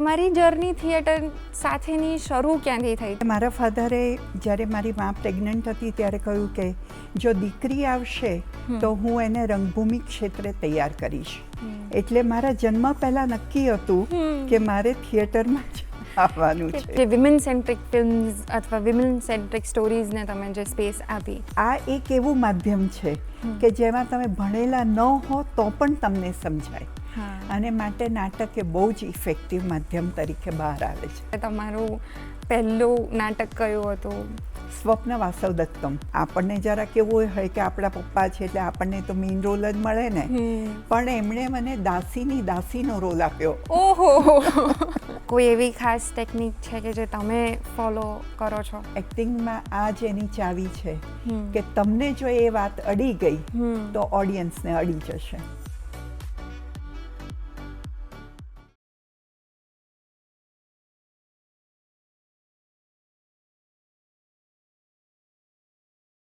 તમારી journey theatre સાથેની શરૂ ક્યાંથી થઈ? મારા ફાધરે જ્યારે મારી મા પ્રેગ્નન્ટ હતી ત્યારે કહ્યું કે જો દીકરી આવશે તો હું એને રંગભૂમિ ક્ષેત્રે તૈયાર કરીશ. એટલે મારા જન્મ પહેલાં નક્કી હતું કે મારે થિયેટરમાં જ આવવાનું છે. જે વિમેન સેન્ટ્રિક ફિલ્મ્સ અથવા વિમેન સેન્ટ્રિક સ્ટોરીઝને તમે જે સ્પેસ આપી, આ એક એવું માધ્યમ છે કે જેમાં તમે ભણેલા ન હો તો પણ તમને સમજાય. અને માટે નાટક એ બહુ જ ઇફેક્ટિવ માધ્યમ તરીકે બહાર આવે છે. તમારું પહેલું નાટક કયું હતું? સ્વપ્ન વાસવદત્તમ. આપણને જરા કેવું હોય કે આપણા પપ્પા છે એટલે આપણને તો મેઇન રોલ જ મળે ને, પણ એમણે મને દાસીનો રોલ આપ્યો. ઓહો! કોઈ એવી ખાસ ટેકનિક છે કે જે તમે ફોલો કરો છો? એક્ટિંગમાં આ જ એની ચાવી છે કે તમને જો એ વાત અડી ગઈ તો ઓડિયન્સને અડી જશે.